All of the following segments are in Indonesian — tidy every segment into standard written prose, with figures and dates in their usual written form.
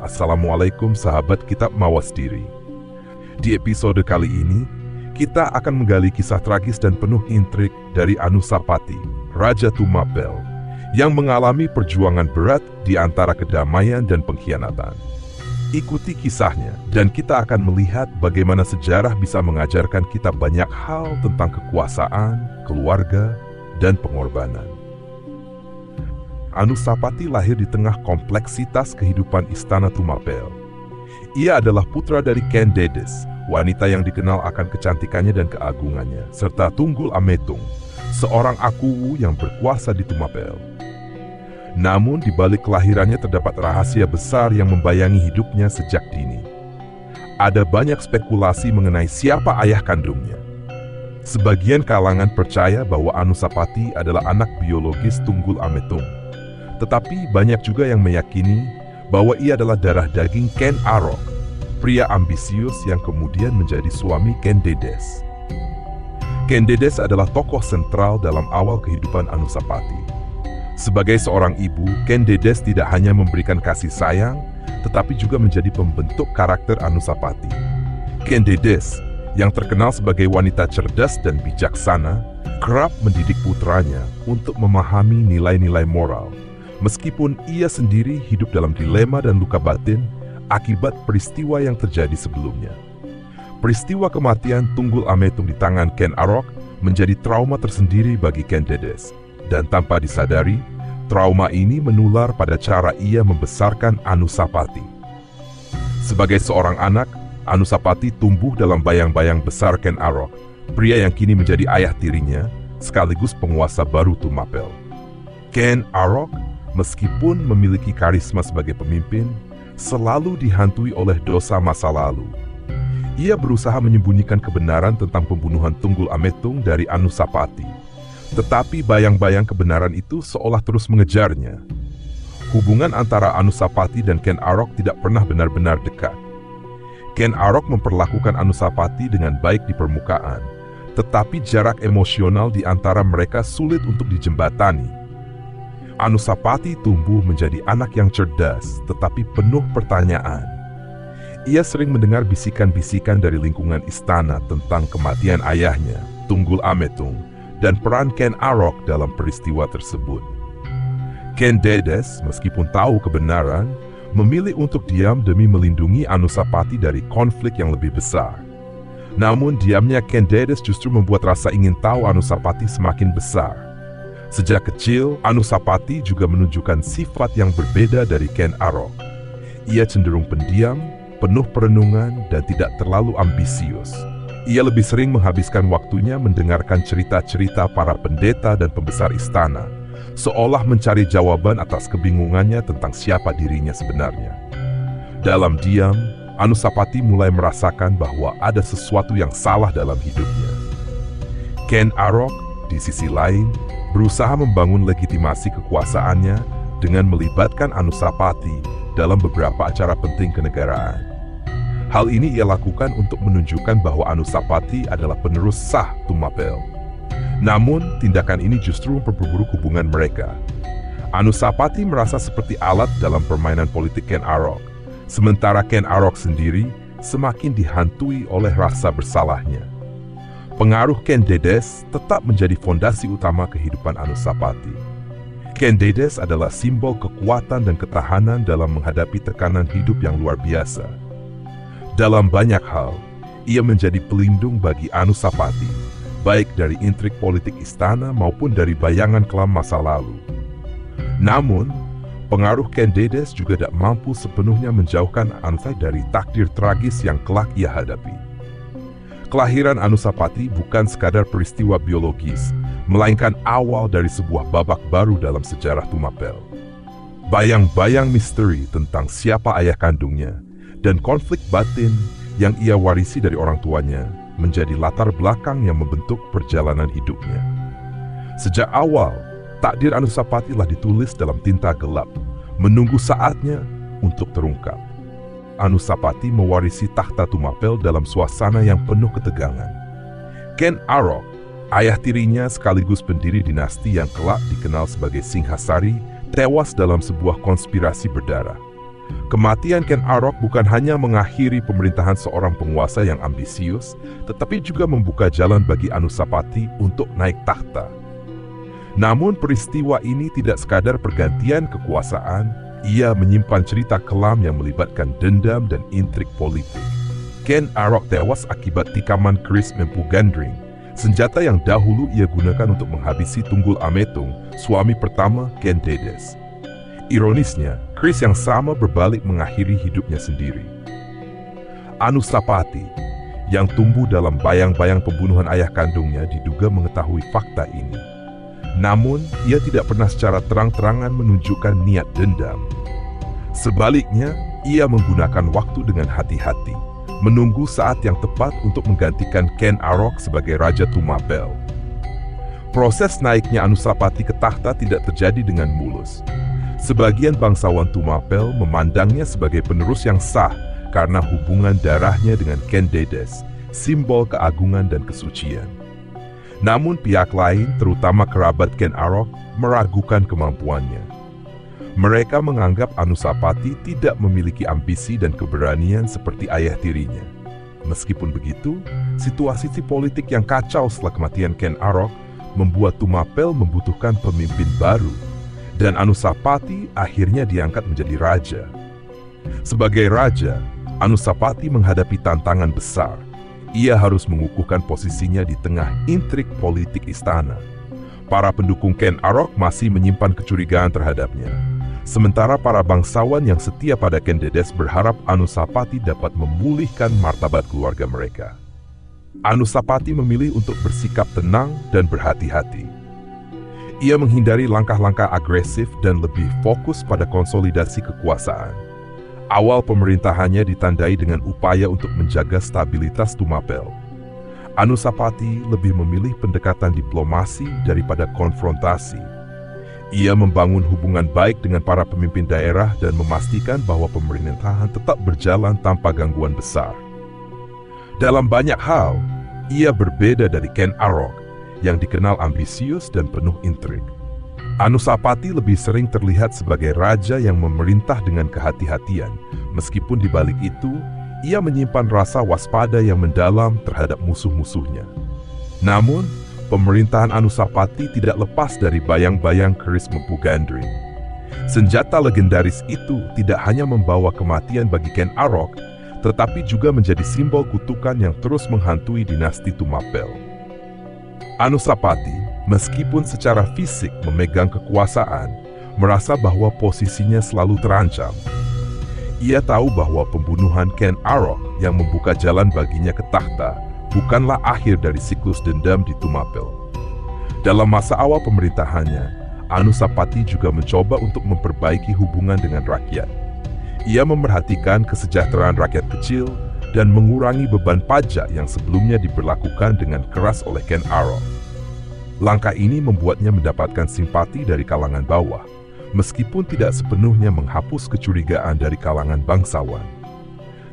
Assalamualaikum sahabat kitab Mawas Diri. Di episode kali ini, kita akan menggali kisah tragis dan penuh intrik dari Anusapati, Raja Tumapel, yang mengalami perjuangan berat di antara kedamaian dan pengkhianatan. Ikuti kisahnya, dan kita akan melihat bagaimana sejarah bisa mengajarkan kita banyak hal tentang kekuasaan, keluarga, dan pengorbanan. Anusapati lahir di tengah kompleksitas kehidupan istana Tumapel. Ia adalah putra dari Kendedes, wanita yang dikenal akan kecantikannya dan keagungannya, serta Tunggul Ametung, seorang akuwu yang berkuasa di Tumapel. Namun di balik kelahirannya terdapat rahasia besar yang membayangi hidupnya sejak dini. Ada banyak spekulasi mengenai siapa ayah kandungnya. Sebagian kalangan percaya bahwa Anusapati adalah anak biologis Tunggul Ametung. Tetapi banyak juga yang meyakini bahwa ia adalah darah daging Ken Arok, pria ambisius yang kemudian menjadi suami Kendedes. Kendedes adalah tokoh sentral dalam awal kehidupan Anusapati. Sebagai seorang ibu, Kendedes tidak hanya memberikan kasih sayang, tetapi juga menjadi pembentuk karakter Anusapati. Kendedes, yang terkenal sebagai wanita cerdas dan bijaksana, kerap mendidik putranya untuk memahami nilai-nilai moral, meskipun ia sendiri hidup dalam dilema dan luka batin akibat peristiwa yang terjadi sebelumnya. Peristiwa kematian Tunggul Ametung di tangan Ken Arok menjadi trauma tersendiri bagi Kendedes, dan tanpa disadari, trauma ini menular pada cara ia membesarkan Anusapati. Sebagai seorang anak, Anusapati tumbuh dalam bayang-bayang besar Ken Arok, pria yang kini menjadi ayah tirinya, sekaligus penguasa baru Tumapel. Ken Arok, meskipun memiliki karisma sebagai pemimpin, selalu dihantui oleh dosa masa lalu. Ia berusaha menyembunyikan kebenaran tentang pembunuhan Tunggul Ametung dari Anusapati. Tetapi bayang-bayang kebenaran itu seolah terus mengejarnya. Hubungan antara Anusapati dan Ken Arok tidak pernah benar-benar dekat. Ken Arok memperlakukan Anusapati dengan baik di permukaan, tetapi jarak emosional di antara mereka sulit untuk dijembatani. Anusapati tumbuh menjadi anak yang cerdas, tetapi penuh pertanyaan. Ia sering mendengar bisikan-bisikan dari lingkungan istana tentang kematian ayahnya, Tunggul Ametung, dan peran Ken Arok dalam peristiwa tersebut. Kendedes, meskipun tahu kebenaran, memilih untuk diam demi melindungi Anusapati dari konflik yang lebih besar. Namun diamnya Kendedes justru membuat rasa ingin tahu Anusapati semakin besar. Sejak kecil, Anusapati juga menunjukkan sifat yang berbeda dari Ken Arok. Ia cenderung pendiam, penuh perenungan, dan tidak terlalu ambisius. Ia lebih sering menghabiskan waktunya mendengarkan cerita-cerita para pendeta dan pembesar istana, seolah mencari jawaban atas kebingungannya tentang siapa dirinya sebenarnya. Dalam diam, Anusapati mulai merasakan bahwa ada sesuatu yang salah dalam hidupnya. Ken Arok, di sisi lain, berusaha membangun legitimasi kekuasaannya dengan melibatkan Anusapati dalam beberapa acara penting kenegaraan. Hal ini ia lakukan untuk menunjukkan bahwa Anusapati adalah penerus sah Tumapel. Namun, tindakan ini justru memperburuk hubungan mereka. Anusapati merasa seperti alat dalam permainan politik Ken Arok, sementara Ken Arok sendiri semakin dihantui oleh rasa bersalahnya. Pengaruh Kendedes tetap menjadi fondasi utama kehidupan Anusapati. Kendedes adalah simbol kekuatan dan ketahanan dalam menghadapi tekanan hidup yang luar biasa. Dalam banyak hal, ia menjadi pelindung bagi Anusapati, baik dari intrik politik istana maupun dari bayangan kelam masa lalu. Namun, pengaruh Kendedes juga tidak mampu sepenuhnya menjauhkan Anusapati dari takdir tragis yang kelak ia hadapi. Kelahiran Anusapati bukan sekadar peristiwa biologis, melainkan awal dari sebuah babak baru dalam sejarah Tumapel. Bayang-bayang misteri tentang siapa ayah kandungnya dan konflik batin yang ia warisi dari orang tuanya menjadi latar belakang yang membentuk perjalanan hidupnya. Sejak awal, takdir Anusapati telah ditulis dalam tinta gelap, menunggu saatnya untuk terungkap. Anusapati mewarisi takhta Tumapel dalam suasana yang penuh ketegangan. Ken Arok, ayah tirinya sekaligus pendiri dinasti yang kelak dikenal sebagai Singhasari, tewas dalam sebuah konspirasi berdarah. Kematian Ken Arok bukan hanya mengakhiri pemerintahan seorang penguasa yang ambisius, tetapi juga membuka jalan bagi Anusapati untuk naik takhta. Namun peristiwa ini tidak sekadar pergantian kekuasaan, ia menyimpan cerita kelam yang melibatkan dendam dan intrik politik. Ken Arok tewas akibat tikaman keris Mpu Gandring, senjata yang dahulu ia gunakan untuk menghabisi Tunggul Ametung, suami pertama Ken Dedes. Ironisnya, keris yang sama berbalik mengakhiri hidupnya sendiri. Anusapati, yang tumbuh dalam bayang-bayang pembunuhan ayah kandungnya, diduga mengetahui fakta ini. Namun, ia tidak pernah secara terang-terangan menunjukkan niat dendam. Sebaliknya, ia menggunakan waktu dengan hati-hati, menunggu saat yang tepat untuk menggantikan Ken Arok sebagai Raja Tumapel. Proses naiknya Anusapati ke takhta tidak terjadi dengan mulus. Sebagian bangsawan Tumapel memandangnya sebagai penerus yang sah karena hubungan darahnya dengan Ken Dedes, simbol keagungan dan kesucian. Namun pihak lain, terutama kerabat Ken Arok, meragukan kemampuannya. Mereka menganggap Anusapati tidak memiliki ambisi dan keberanian seperti ayah tirinya. Meskipun begitu, situasi politik yang kacau setelah kematian Ken Arok membuat Tumapel membutuhkan pemimpin baru, dan Anusapati akhirnya diangkat menjadi raja. Sebagai raja, Anusapati menghadapi tantangan besar. Ia harus mengukuhkan posisinya di tengah intrik politik istana. Para pendukung Ken Arok masih menyimpan kecurigaan terhadapnya. Sementara para bangsawan yang setia pada Ken Dedes berharap Anusapati dapat memulihkan martabat keluarga mereka. Anusapati memilih untuk bersikap tenang dan berhati-hati. Ia menghindari langkah-langkah agresif dan lebih fokus pada konsolidasi kekuasaan. Awal pemerintahannya ditandai dengan upaya untuk menjaga stabilitas Tumapel. Anusapati lebih memilih pendekatan diplomasi daripada konfrontasi. Ia membangun hubungan baik dengan para pemimpin daerah dan memastikan bahwa pemerintahan tetap berjalan tanpa gangguan besar. Dalam banyak hal, ia berbeda dari Ken Arok, yang dikenal ambisius dan penuh intrik. Anusapati lebih sering terlihat sebagai raja yang memerintah dengan kehati-hatian, meskipun di balik itu, ia menyimpan rasa waspada yang mendalam terhadap musuh-musuhnya. Namun, pemerintahan Anusapati tidak lepas dari bayang-bayang keris Mpu Gandring. Senjata legendaris itu tidak hanya membawa kematian bagi Ken Arok, tetapi juga menjadi simbol kutukan yang terus menghantui dinasti Tumapel. Anusapati, meskipun secara fisik memegang kekuasaan, merasa bahwa posisinya selalu terancam. Ia tahu bahwa pembunuhan Ken Arok yang membuka jalan baginya ke takhta bukanlah akhir dari siklus dendam di Tumapel. Dalam masa awal pemerintahannya, Anusapati juga mencoba untuk memperbaiki hubungan dengan rakyat. Ia memerhatikan kesejahteraan rakyat kecil dan mengurangi beban pajak yang sebelumnya diberlakukan dengan keras oleh Ken Arok. Langkah ini membuatnya mendapatkan simpati dari kalangan bawah, meskipun tidak sepenuhnya menghapus kecurigaan dari kalangan bangsawan.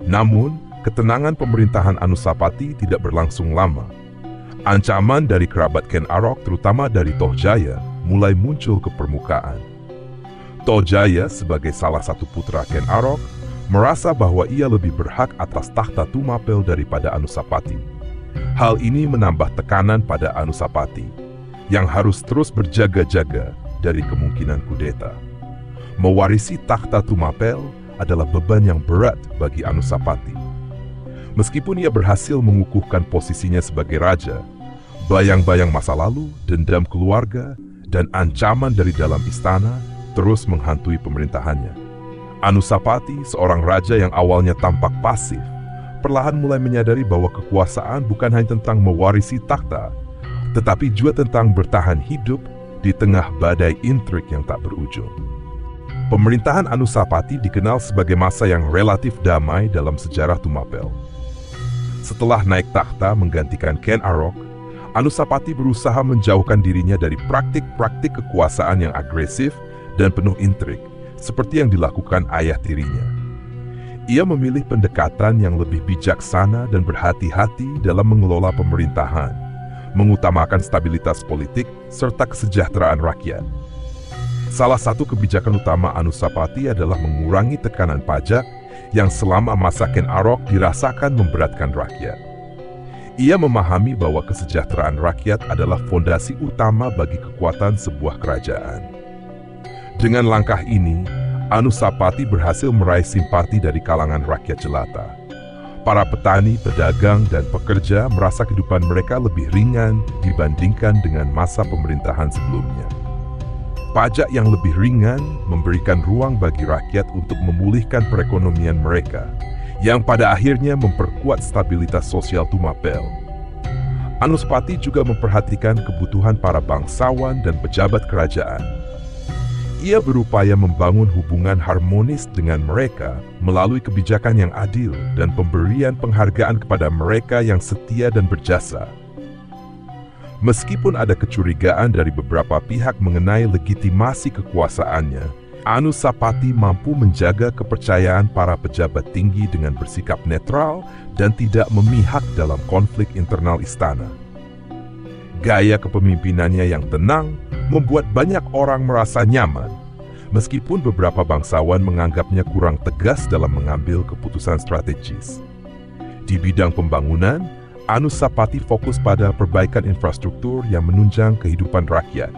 Namun, ketenangan pemerintahan Anusapati tidak berlangsung lama. Ancaman dari kerabat Ken Arok, terutama dari Tohjaya, mulai muncul ke permukaan. Tohjaya, sebagai salah satu putra Ken Arok, merasa bahwa ia lebih berhak atas takhta Tumapel daripada Anusapati. Hal ini menambah tekanan pada Anusapati, yang harus terus berjaga-jaga dari kemungkinan kudeta. Mewarisi takhta Tumapel adalah beban yang berat bagi Anusapati. Meskipun ia berhasil mengukuhkan posisinya sebagai raja, bayang-bayang masa lalu, dendam keluarga, dan ancaman dari dalam istana terus menghantui pemerintahannya. Anusapati, seorang raja yang awalnya tampak pasif, perlahan mulai menyadari bahwa kekuasaan bukan hanya tentang mewarisi takhta, tetapi juga tentang bertahan hidup di tengah badai intrik yang tak berujung. Pemerintahan Anusapati dikenal sebagai masa yang relatif damai dalam sejarah Tumapel. Setelah naik takhta menggantikan Ken Arok, Anusapati berusaha menjauhkan dirinya dari praktik-praktik kekuasaan yang agresif dan penuh intrik, seperti yang dilakukan ayah tirinya. Ia memilih pendekatan yang lebih bijaksana dan berhati-hati dalam mengelola pemerintahan, mengutamakan stabilitas politik serta kesejahteraan rakyat. Salah satu kebijakan utama Anusapati adalah mengurangi tekanan pajak yang selama masa Ken Arok dirasakan memberatkan rakyat. Ia memahami bahwa kesejahteraan rakyat adalah fondasi utama bagi kekuatan sebuah kerajaan. Dengan langkah ini, Anusapati berhasil meraih simpati dari kalangan rakyat jelata. Para petani, pedagang, dan pekerja merasa kehidupan mereka lebih ringan dibandingkan dengan masa pemerintahan sebelumnya. Pajak yang lebih ringan memberikan ruang bagi rakyat untuk memulihkan perekonomian mereka, yang pada akhirnya memperkuat stabilitas sosial Tumapel. Anusapati juga memperhatikan kebutuhan para bangsawan dan pejabat kerajaan. Ia berupaya membangun hubungan harmonis dengan mereka melalui kebijakan yang adil dan pemberian penghargaan kepada mereka yang setia dan berjasa. Meskipun ada kecurigaan dari beberapa pihak mengenai legitimasi kekuasaannya, Anusapati mampu menjaga kepercayaan para pejabat tinggi dengan bersikap netral dan tidak memihak dalam konflik internal istana. Gaya kepemimpinannya yang tenang membuat banyak orang merasa nyaman, meskipun beberapa bangsawan menganggapnya kurang tegas dalam mengambil keputusan strategis. Di bidang pembangunan, Anusapati fokus pada perbaikan infrastruktur yang menunjang kehidupan rakyat.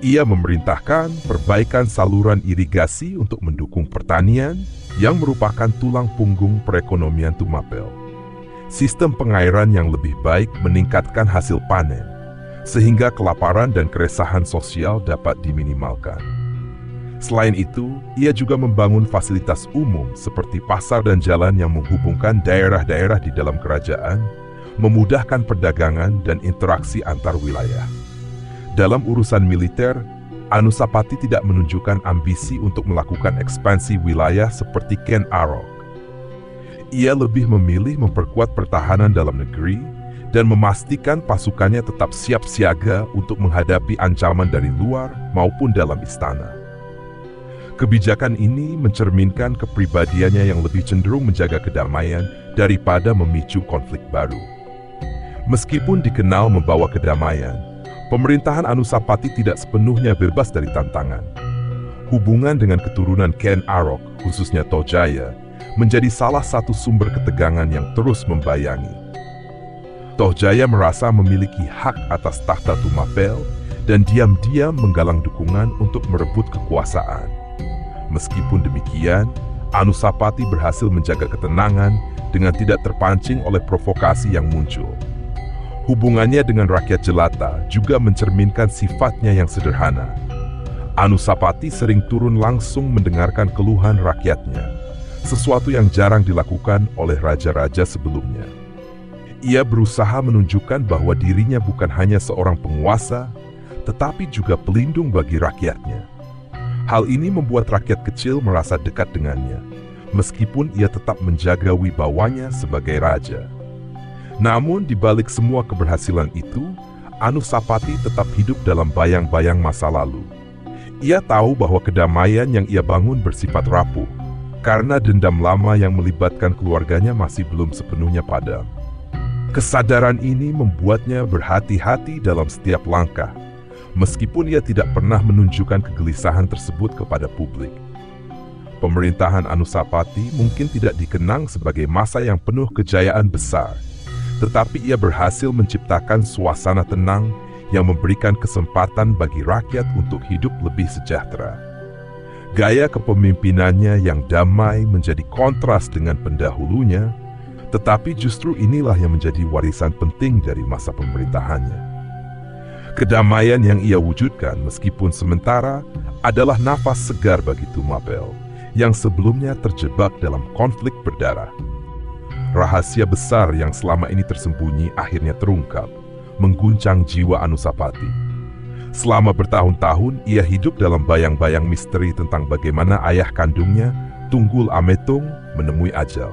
Ia memerintahkan perbaikan saluran irigasi untuk mendukung pertanian yang merupakan tulang punggung perekonomian Tumapel. Sistem pengairan yang lebih baik meningkatkan hasil panen, sehingga kelaparan dan keresahan sosial dapat diminimalkan. Selain itu, ia juga membangun fasilitas umum seperti pasar dan jalan yang menghubungkan daerah-daerah di dalam kerajaan, memudahkan perdagangan dan interaksi antar wilayah. Dalam urusan militer, Anusapati tidak menunjukkan ambisi untuk melakukan ekspansi wilayah seperti Ken Arok. Ia lebih memilih memperkuat pertahanan dalam negeri dan memastikan pasukannya tetap siap siaga untuk menghadapi ancaman dari luar maupun dalam istana. Kebijakan ini mencerminkan kepribadiannya yang lebih cenderung menjaga kedamaian daripada memicu konflik baru. Meskipun dikenal membawa kedamaian, pemerintahan Anusapati tidak sepenuhnya bebas dari tantangan. Hubungan dengan keturunan Ken Arok, khususnya Tohjaya, menjadi salah satu sumber ketegangan yang terus membayangi. Tohjaya merasa memiliki hak atas tahta Tumapel dan diam-diam menggalang dukungan untuk merebut kekuasaan. Meskipun demikian, Anusapati berhasil menjaga ketenangan dengan tidak terpancing oleh provokasi yang muncul. Hubungannya dengan rakyat jelata juga mencerminkan sifatnya yang sederhana. Anusapati sering turun langsung mendengarkan keluhan rakyatnya, sesuatu yang jarang dilakukan oleh raja-raja sebelumnya. Ia berusaha menunjukkan bahwa dirinya bukan hanya seorang penguasa, tetapi juga pelindung bagi rakyatnya. Hal ini membuat rakyat kecil merasa dekat dengannya, meskipun ia tetap menjaga wibawanya sebagai raja. Namun, di balik semua keberhasilan itu, Anusapati tetap hidup dalam bayang-bayang masa lalu. Ia tahu bahwa kedamaian yang ia bangun bersifat rapuh, karena dendam lama yang melibatkan keluarganya masih belum sepenuhnya padam. Kesadaran ini membuatnya berhati-hati dalam setiap langkah, meskipun ia tidak pernah menunjukkan kegelisahan tersebut kepada publik. Pemerintahan Anusapati mungkin tidak dikenang sebagai masa yang penuh kejayaan besar, tetapi ia berhasil menciptakan suasana tenang yang memberikan kesempatan bagi rakyat untuk hidup lebih sejahtera. Gaya kepemimpinannya yang damai menjadi kontras dengan pendahulunya, tetapi justru inilah yang menjadi warisan penting dari masa pemerintahannya. Kedamaian yang ia wujudkan meskipun sementara adalah nafas segar bagi Tumapel yang sebelumnya terjebak dalam konflik berdarah. Rahasia besar yang selama ini tersembunyi akhirnya terungkap, mengguncang jiwa Anusapati. Selama bertahun-tahun, ia hidup dalam bayang-bayang misteri tentang bagaimana ayah kandungnya, Tunggul Ametung, menemui ajal.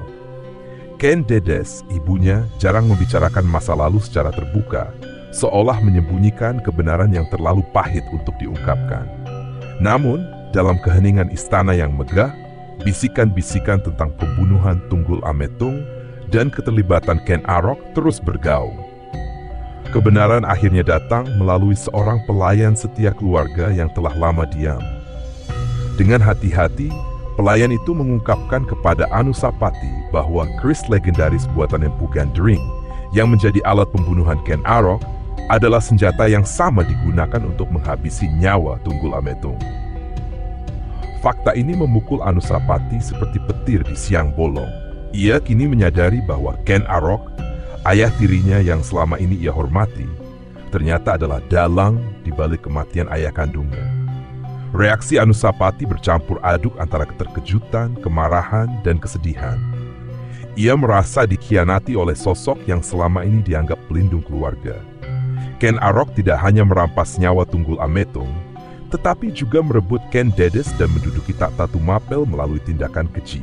Ken Dedes, ibunya, jarang membicarakan masa lalu secara terbuka, seolah menyembunyikan kebenaran yang terlalu pahit untuk diungkapkan. Namun, dalam keheningan istana yang megah, bisikan-bisikan tentang pembunuhan Tunggul Ametung dan keterlibatan Ken Arok terus bergaung. Kebenaran akhirnya datang melalui seorang pelayan setia keluarga yang telah lama diam. Dengan hati-hati, pelayan itu mengungkapkan kepada Anusapati bahwa keris legendaris buatan Empu Gandring yang menjadi alat pembunuhan Ken Arok adalah senjata yang sama digunakan untuk menghabisi nyawa Tunggul Ametung. Fakta ini memukul Anusapati seperti petir di siang bolong. Ia kini menyadari bahwa Ken Arok, ayah tirinya yang selama ini ia hormati, ternyata adalah dalang di balik kematian ayah kandungnya. Reaksi Anusapati bercampur aduk antara keterkejutan, kemarahan, dan kesedihan. Ia merasa dikhianati oleh sosok yang selama ini dianggap pelindung keluarga. Ken Arok tidak hanya merampas nyawa Tunggul Ametung, tetapi juga merebut Ken Dedes dan menduduki takhta Tumapel melalui tindakan keji.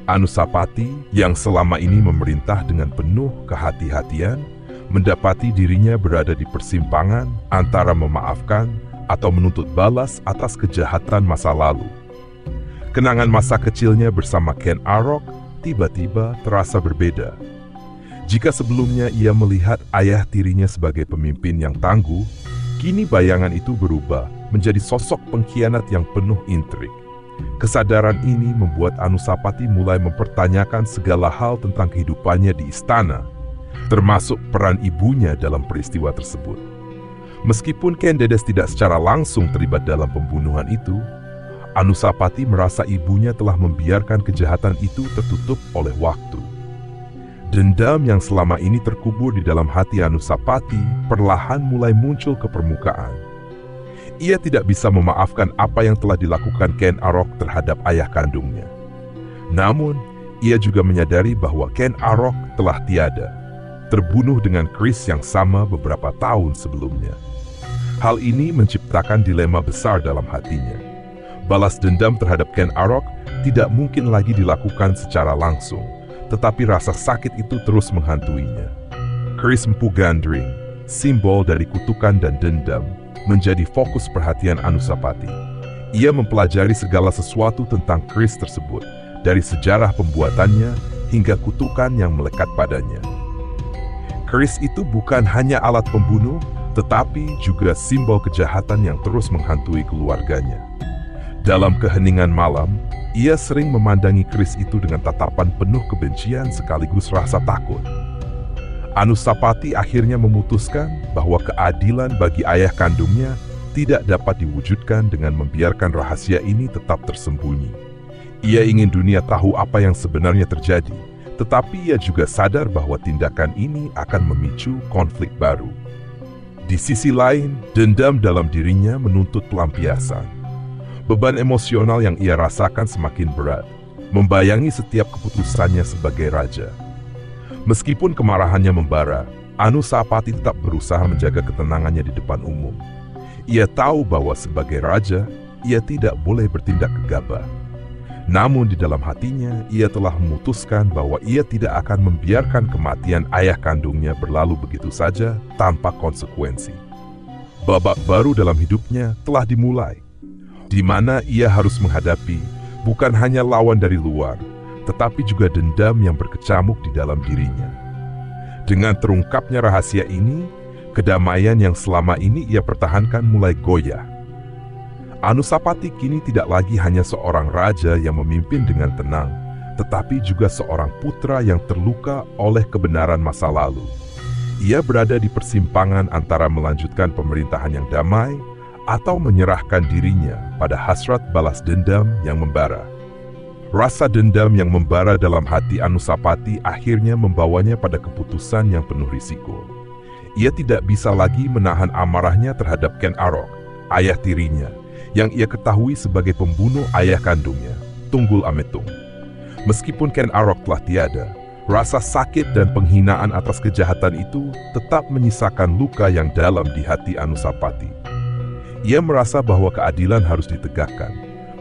Anusapati yang selama ini memerintah dengan penuh kehati-hatian, mendapati dirinya berada di persimpangan antara memaafkan atau menuntut balas atas kejahatan masa lalu. Kenangan masa kecilnya bersama Ken Arok tiba-tiba terasa berbeda. Jika sebelumnya ia melihat ayah tirinya sebagai pemimpin yang tangguh, kini bayangan itu berubah menjadi sosok pengkhianat yang penuh intrik. Kesadaran ini membuat Anusapati mulai mempertanyakan segala hal tentang kehidupannya di istana, termasuk peran ibunya dalam peristiwa tersebut. Meskipun Ken Dedes tidak secara langsung terlibat dalam pembunuhan itu, Anusapati merasa ibunya telah membiarkan kejahatan itu tertutup oleh waktu. Dendam yang selama ini terkubur di dalam hati Anusapati perlahan mulai muncul ke permukaan. Ia tidak bisa memaafkan apa yang telah dilakukan Ken Arok terhadap ayah kandungnya. Namun, ia juga menyadari bahwa Ken Arok telah tiada, terbunuh dengan keris yang sama beberapa tahun sebelumnya. Hal ini menciptakan dilema besar dalam hatinya. Balas dendam terhadap Ken Arok tidak mungkin lagi dilakukan secara langsung, tetapi rasa sakit itu terus menghantuinya. Keris Empu Gandring, simbol dari kutukan dan dendam, menjadi fokus perhatian Anusapati. Ia mempelajari segala sesuatu tentang keris tersebut, dari sejarah pembuatannya hingga kutukan yang melekat padanya. Keris itu bukan hanya alat pembunuh, tetapi juga simbol kejahatan yang terus menghantui keluarganya. Dalam keheningan malam, ia sering memandangi keris itu dengan tatapan penuh kebencian sekaligus rasa takut. Anusapati akhirnya memutuskan bahwa keadilan bagi ayah kandungnya tidak dapat diwujudkan dengan membiarkan rahasia ini tetap tersembunyi. Ia ingin dunia tahu apa yang sebenarnya terjadi, tetapi ia juga sadar bahwa tindakan ini akan memicu konflik baru. Di sisi lain, dendam dalam dirinya menuntut pelampiasan. Beban emosional yang ia rasakan semakin berat, membayangi setiap keputusannya sebagai raja. Meskipun kemarahannya membara, Anusapati tetap berusaha menjaga ketenangannya di depan umum. Ia tahu bahwa sebagai raja, ia tidak boleh bertindak gegabah. Namun di dalam hatinya, ia telah memutuskan bahwa ia tidak akan membiarkan kematian ayah kandungnya berlalu begitu saja tanpa konsekuensi. Babak baru dalam hidupnya telah dimulai, di mana ia harus menghadapi bukan hanya lawan dari luar, tetapi juga dendam yang berkecamuk di dalam dirinya. Dengan terungkapnya rahasia ini, kedamaian yang selama ini ia pertahankan mulai goyah. Anusapati kini tidak lagi hanya seorang raja yang memimpin dengan tenang, tetapi juga seorang putra yang terluka oleh kebenaran masa lalu. Ia berada di persimpangan antara melanjutkan pemerintahan yang damai atau menyerahkan dirinya pada hasrat balas dendam yang membara. Rasa dendam yang membara dalam hati Anusapati akhirnya membawanya pada keputusan yang penuh risiko. Ia tidak bisa lagi menahan amarahnya terhadap Ken Arok, ayah tirinya, yang ia ketahui sebagai pembunuh ayah kandungnya, Tunggul Ametung. Meskipun Ken Arok telah tiada, rasa sakit dan penghinaan atas kejahatan itu tetap menyisakan luka yang dalam di hati Anusapati. Ia merasa bahwa keadilan harus ditegakkan,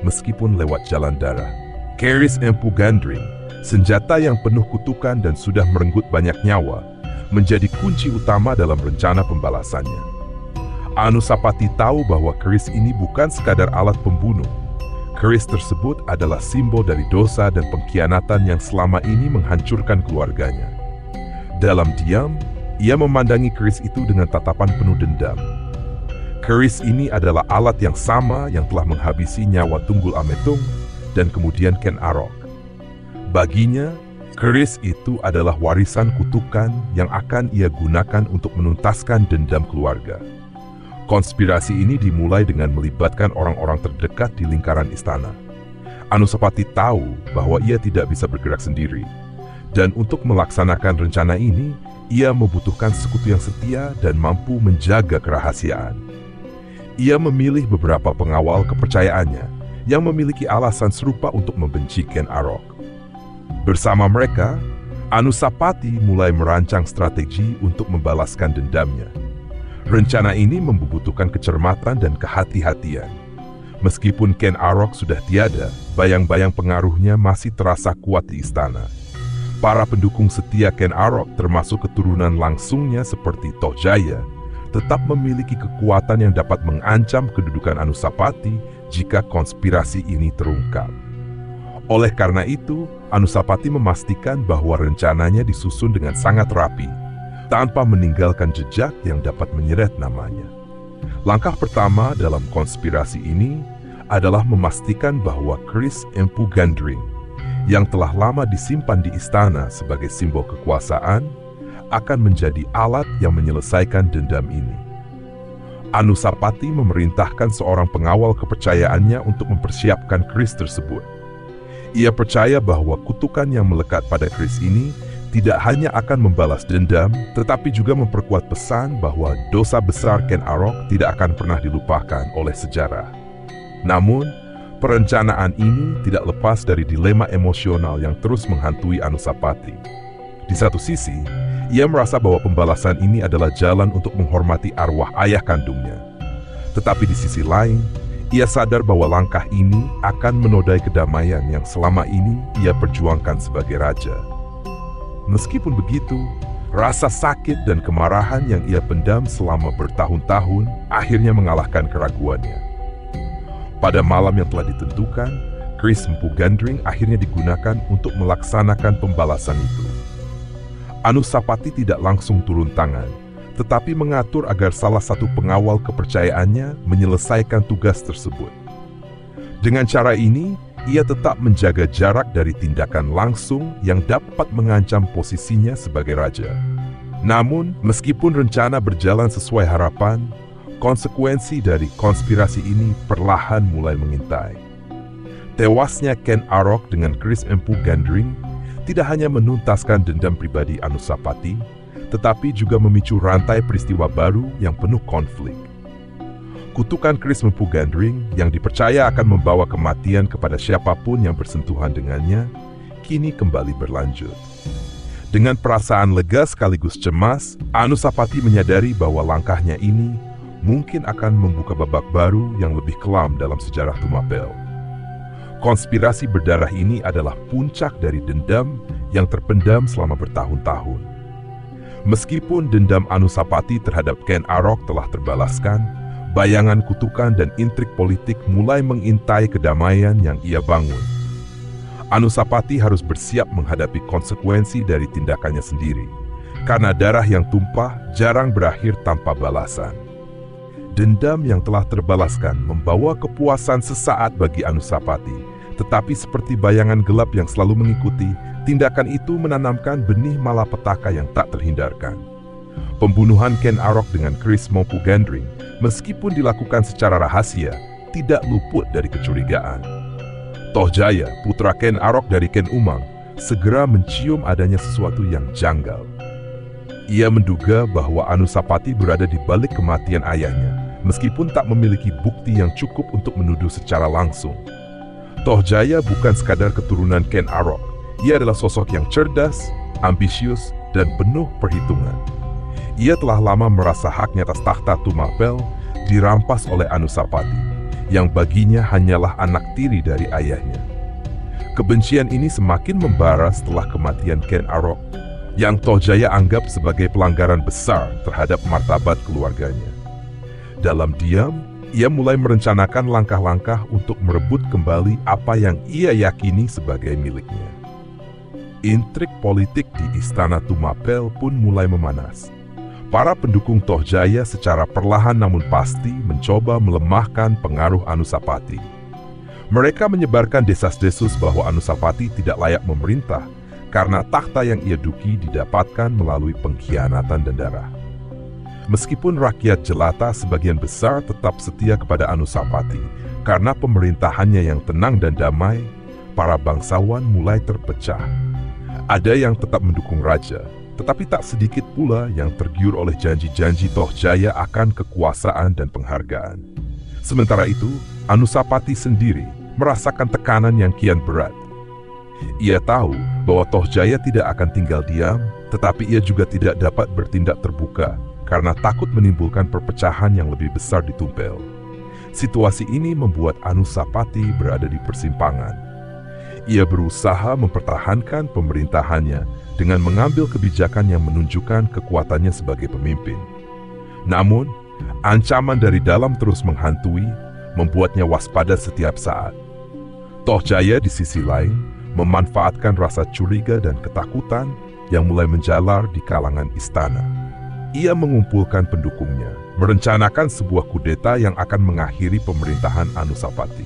meskipun lewat jalan darah. Keris Empu Gandring, senjata yang penuh kutukan dan sudah merenggut banyak nyawa, menjadi kunci utama dalam rencana pembalasannya. Anusapati tahu bahwa keris ini bukan sekadar alat pembunuh. Keris tersebut adalah simbol dari dosa dan pengkhianatan yang selama ini menghancurkan keluarganya. Dalam diam, Ia memandangi keris itu dengan tatapan penuh dendam. Keris ini adalah alat yang sama yang telah menghabisi nyawa Tunggul Ametung dan kemudian Ken Arok. Baginya, keris itu adalah warisan kutukan yang akan ia gunakan untuk menuntaskan dendam keluarga. Konspirasi ini dimulai dengan melibatkan orang-orang terdekat di lingkaran istana. Anusapati tahu bahwa ia tidak bisa bergerak sendiri, dan untuk melaksanakan rencana ini, ia membutuhkan sekutu yang setia dan mampu menjaga kerahasiaan. Ia memilih beberapa pengawal kepercayaannya yang memiliki alasan serupa untuk membenci Ken Arok. Bersama mereka, Anusapati mulai merancang strategi untuk membalaskan dendamnya. Rencana ini membutuhkan kecermatan dan kehati-hatian. Meskipun Ken Arok sudah tiada, bayang-bayang pengaruhnya masih terasa kuat di istana. Para pendukung setia Ken Arok termasuk keturunan langsungnya seperti Tohjaya tetap memiliki kekuatan yang dapat mengancam kedudukan Anusapati jika konspirasi ini terungkap. Oleh karena itu, Anusapati memastikan bahwa rencananya disusun dengan sangat rapi, tanpa meninggalkan jejak yang dapat menyeret namanya. Langkah pertama dalam konspirasi ini adalah memastikan bahwa keris Empu Gandring, yang telah lama disimpan di istana sebagai simbol kekuasaan, akan menjadi alat yang menyelesaikan dendam ini. Anusapati memerintahkan seorang pengawal kepercayaannya untuk mempersiapkan keris tersebut. Ia percaya bahwa kutukan yang melekat pada keris ini tidak hanya akan membalas dendam, tetapi juga memperkuat pesan bahwa dosa besar Ken Arok tidak akan pernah dilupakan oleh sejarah. Namun, perencanaan ini tidak lepas dari dilema emosional yang terus menghantui Anusapati. Di satu sisi, ia merasa bahwa pembalasan ini adalah jalan untuk menghormati arwah ayah kandungnya. Tetapi di sisi lain, ia sadar bahwa langkah ini akan menodai kedamaian yang selama ini ia perjuangkan sebagai raja. Meskipun begitu, rasa sakit dan kemarahan yang ia pendam selama bertahun-tahun akhirnya mengalahkan keraguannya. Pada malam yang telah ditentukan, keris Empu Gandring akhirnya digunakan untuk melaksanakan pembalasan itu. Anusapati tidak langsung turun tangan, tetapi mengatur agar salah satu pengawal kepercayaannya menyelesaikan tugas tersebut. Dengan cara ini, ia tetap menjaga jarak dari tindakan langsung yang dapat mengancam posisinya sebagai raja. Namun, meskipun rencana berjalan sesuai harapan, konsekuensi dari konspirasi ini perlahan mulai mengintai. Tewasnya Ken Arok dengan keris Empu Gandring tidak hanya menuntaskan dendam pribadi Anusapati, tetapi juga memicu rantai peristiwa baru yang penuh konflik. Kutukan keris Empu Gandring yang dipercaya akan membawa kematian kepada siapapun yang bersentuhan dengannya, kini kembali berlanjut. Dengan perasaan lega sekaligus cemas, Anusapati menyadari bahwa langkahnya ini mungkin akan membuka babak baru yang lebih kelam dalam sejarah Tumapel. Konspirasi berdarah ini adalah puncak dari dendam yang terpendam selama bertahun-tahun. Meskipun dendam Anusapati terhadap Ken Arok telah terbalaskan, bayangan kutukan dan intrik politik mulai mengintai kedamaian yang ia bangun. Anusapati harus bersiap menghadapi konsekuensi dari tindakannya sendiri, karena darah yang tumpah jarang berakhir tanpa balasan. Dendam yang telah terbalaskan membawa kepuasan sesaat bagi Anusapati, tetapi seperti bayangan gelap yang selalu mengikuti, tindakan itu menanamkan benih malapetaka yang tak terhindarkan. Pembunuhan Ken Arok dengan keris Empu Gandring, meskipun dilakukan secara rahasia, tidak luput dari kecurigaan. Tohjaya, putra Ken Arok dari Ken Umang, segera mencium adanya sesuatu yang janggal. Ia menduga bahwa Anusapati berada di balik kematian ayahnya, meskipun tak memiliki bukti yang cukup untuk menuduh secara langsung. Tohjaya bukan sekadar keturunan Ken Arok. Ia adalah sosok yang cerdas, ambisius, dan penuh perhitungan. Ia telah lama merasa haknya atas tahta Tumapel dirampas oleh Anusapati, yang baginya hanyalah anak tiri dari ayahnya. Kebencian ini semakin membara setelah kematian Ken Arok, yang Tohjaya anggap sebagai pelanggaran besar terhadap martabat keluarganya. Dalam diam, ia mulai merencanakan langkah-langkah untuk merebut kembali apa yang ia yakini sebagai miliknya. Intrik politik di istana Tumapel pun mulai memanas. para pendukung Tohjaya secara perlahan namun pasti mencoba melemahkan pengaruh Anusapati. Mereka menyebarkan desas-desus bahwa Anusapati tidak layak memerintah karena takhta yang ia duki didapatkan melalui pengkhianatan dan darah. Meskipun rakyat jelata sebagian besar tetap setia kepada Anusapati karena pemerintahannya yang tenang dan damai, para bangsawan mulai terpecah. Ada yang tetap mendukung raja, tetapi tak sedikit pula yang tergiur oleh janji-janji Tohjaya akan kekuasaan dan penghargaan. Sementara itu, Anusapati sendiri merasakan tekanan yang kian berat. Ia tahu bahwa Tohjaya tidak akan tinggal diam, tetapi ia juga tidak dapat bertindak terbuka karena takut menimbulkan perpecahan yang lebih besar di Tumpel. Situasi ini membuat Anusapati berada di persimpangan. Ia berusaha mempertahankan pemerintahannya dengan mengambil kebijakan yang menunjukkan kekuatannya sebagai pemimpin. Namun, ancaman dari dalam terus menghantui, membuatnya waspada setiap saat. Tohjaya di sisi lain memanfaatkan rasa curiga dan ketakutan yang mulai menjalar di kalangan istana. Ia mengumpulkan pendukungnya, merencanakan sebuah kudeta yang akan mengakhiri pemerintahan Anusapati.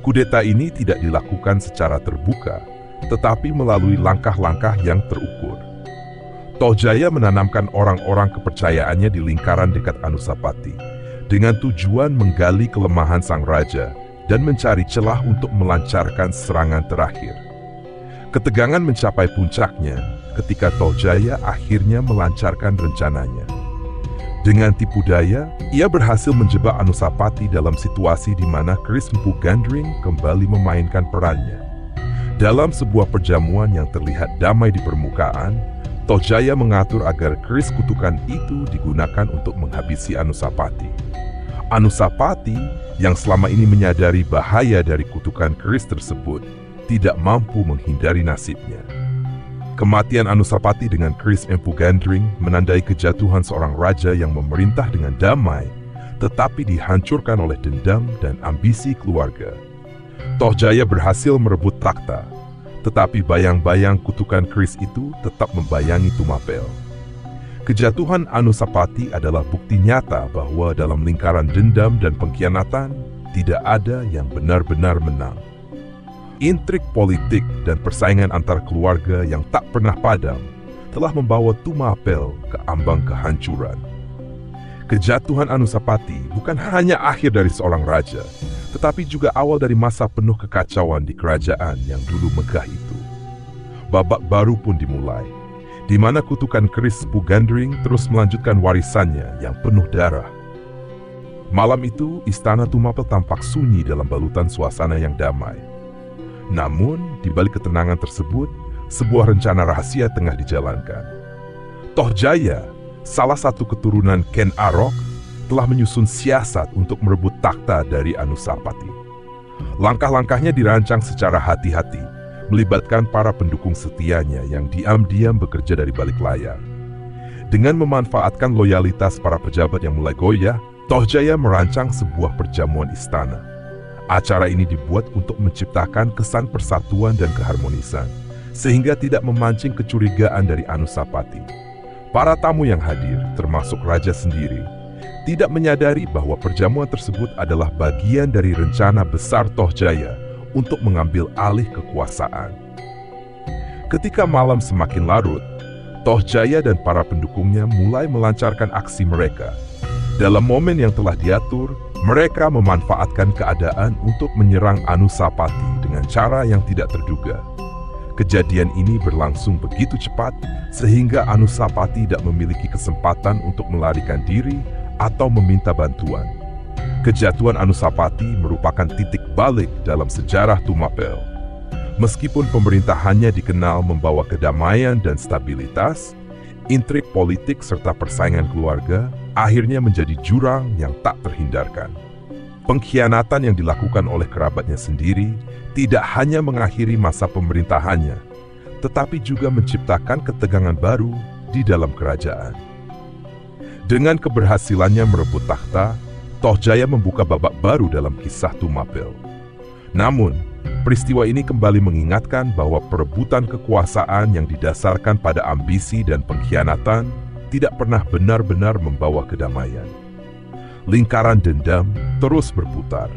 Kudeta ini tidak dilakukan secara terbuka, tetapi melalui langkah-langkah yang terukur. Tohjaya menanamkan orang-orang kepercayaannya di lingkaran dekat Anusapati, dengan tujuan menggali kelemahan sang raja dan mencari celah untuk melancarkan serangan terakhir. Ketegangan mencapai puncaknya ketika Tohjaya akhirnya melancarkan rencananya. Dengan tipu daya, ia berhasil menjebak Anusapati dalam situasi di mana Kris Empu Gandring kembali memainkan perannya. Dalam sebuah perjamuan yang terlihat damai di permukaan, Tohjaya mengatur agar Kris kutukan itu digunakan untuk menghabisi Anusapati. Anusapati yang selama ini menyadari bahaya dari kutukan Kris tersebut tidak mampu menghindari nasibnya. Kematian Anusapati dengan Kris Empu Gandring menandai kejatuhan seorang raja yang memerintah dengan damai, tetapi dihancurkan oleh dendam dan ambisi keluarga. Tohjaya berhasil merebut takhta, tetapi bayang-bayang kutukan Kris itu tetap membayangi Tumapel. Kejatuhan Anusapati adalah bukti nyata bahwa dalam lingkaran dendam dan pengkhianatan tidak ada yang benar-benar menang. Intrik politik dan persaingan antar keluarga yang tak pernah padam telah membawa Tumapel ke ambang kehancuran. Kejatuhan Anusapati bukan hanya akhir dari seorang raja, tetapi juga awal dari masa penuh kekacauan di kerajaan yang dulu megah itu. Babak baru pun dimulai, di mana kutukan Kris Empu Gandring terus melanjutkan warisannya yang penuh darah. Malam itu, istana Tumapel tampak sunyi dalam balutan suasana yang damai. Namun, di balik ketenangan tersebut, sebuah rencana rahasia tengah dijalankan. Tohjaya, salah satu keturunan Ken Arok, telah menyusun siasat untuk merebut takhta dari Anusapati. Langkah-langkahnya dirancang secara hati-hati, melibatkan para pendukung setianya yang diam-diam bekerja dari balik layar. Dengan memanfaatkan loyalitas para pejabat yang mulai goyah, Tohjaya merancang sebuah perjamuan istana. Acara ini dibuat untuk menciptakan kesan persatuan dan keharmonisan, sehingga tidak memancing kecurigaan dari Anusapati. Para tamu yang hadir, termasuk raja sendiri, tidak menyadari bahwa perjamuan tersebut adalah bagian dari rencana besar Tohjaya untuk mengambil alih kekuasaan. Ketika malam semakin larut, Tohjaya dan para pendukungnya mulai melancarkan aksi mereka. Dalam momen yang telah diatur, mereka memanfaatkan keadaan untuk menyerang Anusapati dengan cara yang tidak terduga. Kejadian ini berlangsung begitu cepat sehingga Anusapati tidak memiliki kesempatan untuk melarikan diri atau meminta bantuan. Kejatuhan Anusapati merupakan titik balik dalam sejarah Tumapel. Meskipun pemerintahannya dikenal membawa kedamaian dan stabilitas, intrik politik serta persaingan keluarga akhirnya menjadi jurang yang tak terhindarkan. Pengkhianatan yang dilakukan oleh kerabatnya sendiri tidak hanya mengakhiri masa pemerintahannya, tetapi juga menciptakan ketegangan baru di dalam kerajaan. Dengan keberhasilannya merebut takhta, Tohjaya membuka babak baru dalam kisah Tumapel. Namun, peristiwa ini kembali mengingatkan bahwa perebutan kekuasaan yang didasarkan pada ambisi dan pengkhianatan tidak pernah benar-benar membawa kedamaian. Lingkaran dendam terus berputar.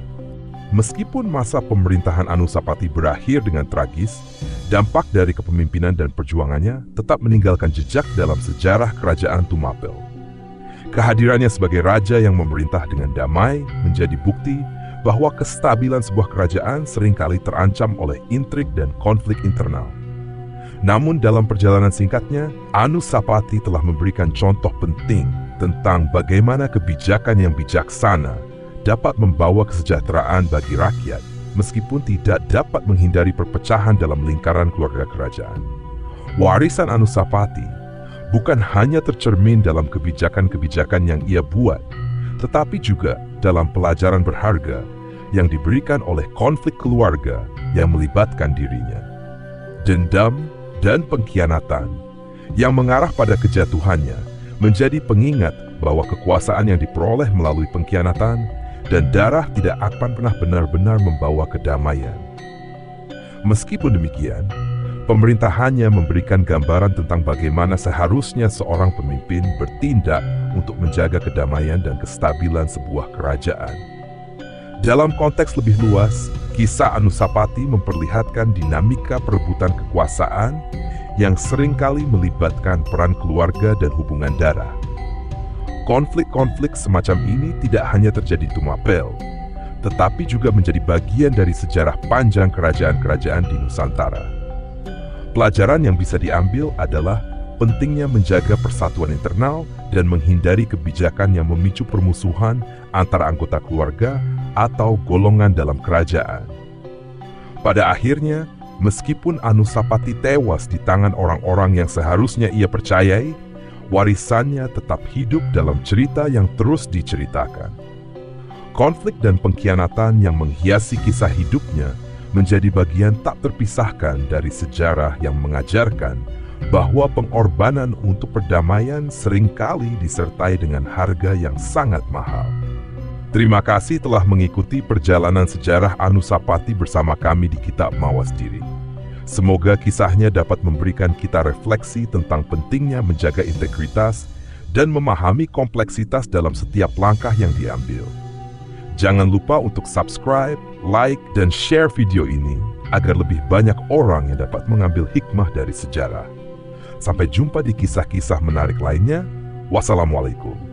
Meskipun masa pemerintahan Anusapati berakhir dengan tragis, dampak dari kepemimpinan dan perjuangannya tetap meninggalkan jejak dalam sejarah kerajaan Tumapel. Kehadirannya sebagai raja yang memerintah dengan damai menjadi bukti bahwa kestabilan sebuah kerajaan seringkali terancam oleh intrik dan konflik internal. Namun dalam perjalanan singkatnya, Anusapati telah memberikan contoh penting tentang bagaimana kebijakan yang bijaksana dapat membawa kesejahteraan bagi rakyat, meskipun tidak dapat menghindari perpecahan dalam lingkaran keluarga kerajaan. Warisan Anusapati bukan hanya tercermin dalam kebijakan-kebijakan yang ia buat, tetapi juga dalam pelajaran berharga yang diberikan oleh konflik keluarga yang melibatkan dirinya. Dendam dan pengkhianatan yang mengarah pada kejatuhannya menjadi pengingat bahwa kekuasaan yang diperoleh melalui pengkhianatan dan darah tidak akan pernah benar-benar membawa kedamaian. Meskipun demikian, pemerintahannya memberikan gambaran tentang bagaimana seharusnya seorang pemimpin bertindak untuk menjaga kedamaian dan kestabilan sebuah kerajaan. Dalam konteks lebih luas, kisah Anusapati memperlihatkan dinamika perebutan kekuasaan yang seringkali melibatkan peran keluarga dan hubungan darah. Konflik-konflik semacam ini tidak hanya terjadi di Tumapel, tetapi juga menjadi bagian dari sejarah panjang kerajaan-kerajaan di Nusantara. Pelajaran yang bisa diambil adalah pentingnya menjaga persatuan internal dan menghindari kebijakan yang memicu permusuhan antara anggota keluarga atau golongan dalam kerajaan. Pada akhirnya, meskipun Anusapati tewas di tangan orang-orang yang seharusnya ia percayai, warisannya tetap hidup dalam cerita yang terus diceritakan. Konflik dan pengkhianatan yang menghiasi kisah hidupnya menjadi bagian tak terpisahkan dari sejarah yang mengajarkan bahwa pengorbanan untuk perdamaian seringkali disertai dengan harga yang sangat mahal. Terima kasih telah mengikuti perjalanan sejarah Anusapati bersama kami di Kitab Mawas Diri. Semoga kisahnya dapat memberikan kita refleksi tentang pentingnya menjaga integritas dan memahami kompleksitas dalam setiap langkah yang diambil. Jangan lupa untuk subscribe, like, dan share video ini agar lebih banyak orang yang dapat mengambil hikmah dari sejarah. Sampai jumpa di kisah-kisah menarik lainnya. Wassalamualaikum.